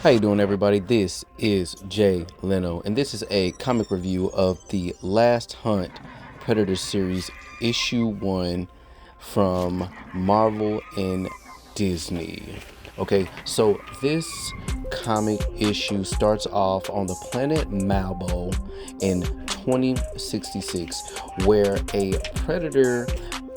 How you doing, everybody? This is Jay Leno, and this is a comic review of the Last Hunt Predator series, issue 1 from Marvel and Disney. Okay, so this comic issue starts off on the planet Malbo in 2066, where a predator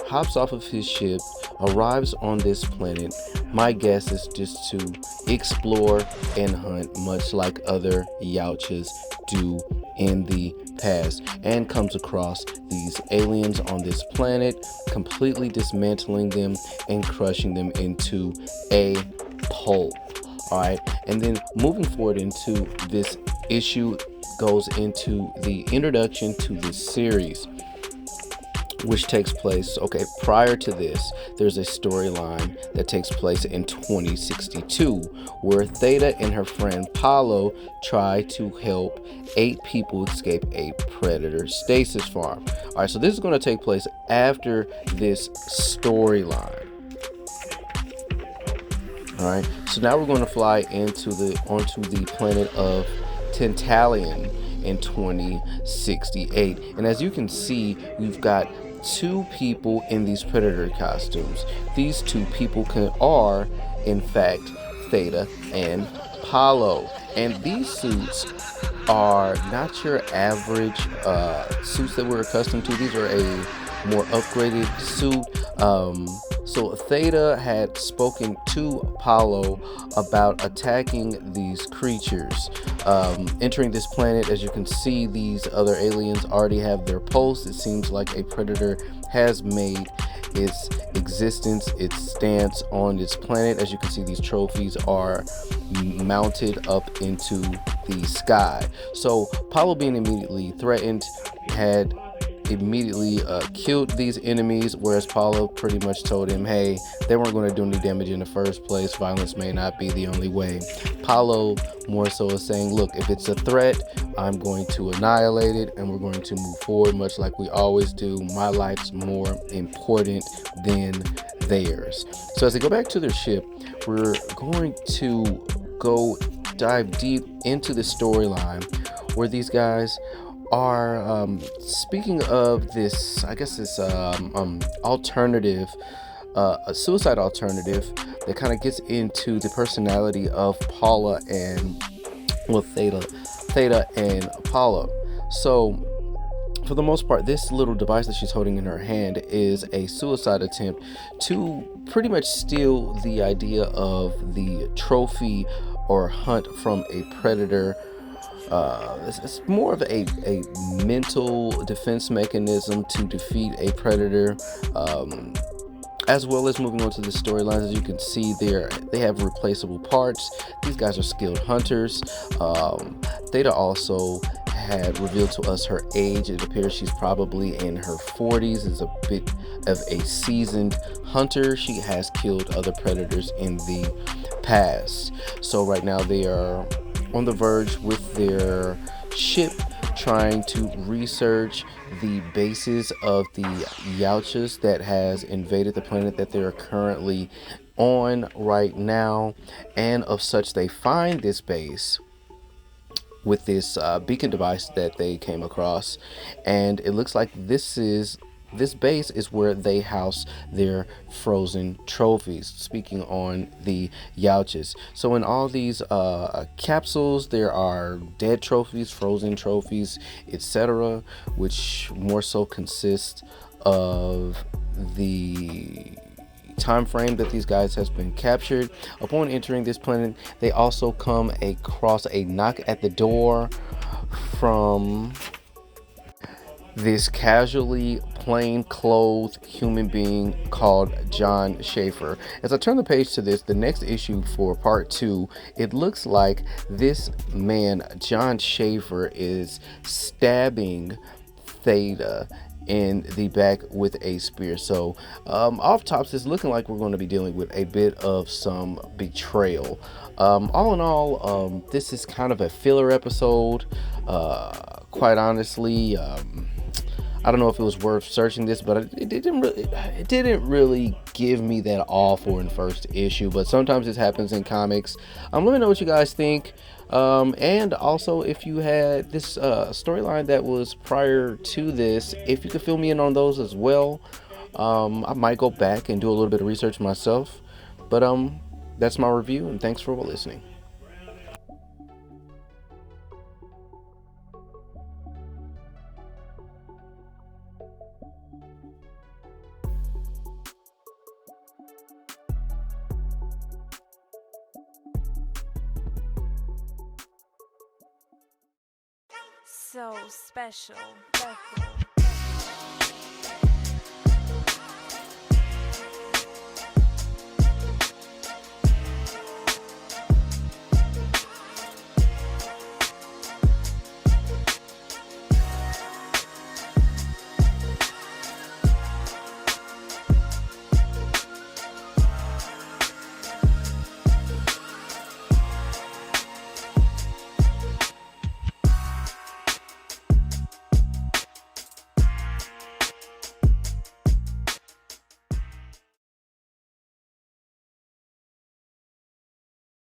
hops off of his ship, arrives on this planet. My guess is just to explore and hunt, much like other Yautjas do in the past, and comes across these aliens on this planet, completely dismantling them and crushing them into a pulp. All right, and then moving forward into this issue goes into the introduction to this series, which takes place, prior to this, there's a storyline that takes place in 2062 where Theta and her friend Paulo try to help 8 people escape a predator stasis farm. All right, so this is going to take place after this storyline. All right, so now we're going to fly onto the planet of Tentalian in 2068, and as you can see, we've got 2 people in these predator costumes. These 2 people are in fact Theta and Paulo, and these suits are not your average suits that we're accustomed to. These are a more upgraded suit. So Theta had spoken to Paulo about attacking these creatures, entering this planet. As you can see, these other aliens already have their posts. It seems like a predator has made its existence, its stance on this planet. As you can see, these trophies are mounted up into the sky. So Paulo, being immediately threatened, had immediately killed these enemies, whereas Paulo pretty much told him, hey, they weren't going to do any damage in the first place. Violence may not be the only way. Paulo more so is saying, look, if it's a threat, I'm going to annihilate it and we're going to move forward, much like we always do. My life's more important than theirs. So as they go back to their ship, we're going to go dive deep into the storyline where these guys are speaking of this, I guess this alternative, a suicide alternative that kind of gets into the personality of Paula and Theta and Apollo. So for the most part, this little device that she's holding in her hand is a suicide attempt to pretty much steal the idea of the trophy or hunt from a predator. It's more of a mental defense mechanism to defeat a predator, as well as moving on to the storylines. As you can see there, they have replaceable parts. These guys are skilled hunters. Theta also had revealed to us her age. It appears she's probably in her 40s, is a bit of a seasoned hunter. She has killed other predators in the past. So right now they are on the verge with their ship, trying to research the bases of the Yautjas that has invaded the planet that they're currently on right now. And of such, they find this base with this beacon device that they came across, and it looks like this base is where they house their frozen trophies, speaking on the Yautjas. So in all these capsules, there are dead trophies, frozen trophies, etc., which more so consist of the time frame that these guys has been captured. Upon entering this planet, they also come across a knock at the door from this casually plain-clothed human being called John Schaefer. As I turn the page to this, the next issue for part 2, it looks like this man, John Schaefer, is stabbing Theta in the back with a spear. So off tops, it's looking like we're going to be dealing with a bit of some betrayal. All in all, this is kind of a filler episode. Quite honestly, I don't know if it was worth searching this, but it didn't really give me that awe for in first issue. But sometimes this happens in comics. Let me know what you guys think. And also, if you had this storyline that was prior to this, if you could fill me in on those as well, I might go back and do a little bit of research myself. But that's my review, and thanks for listening. So special.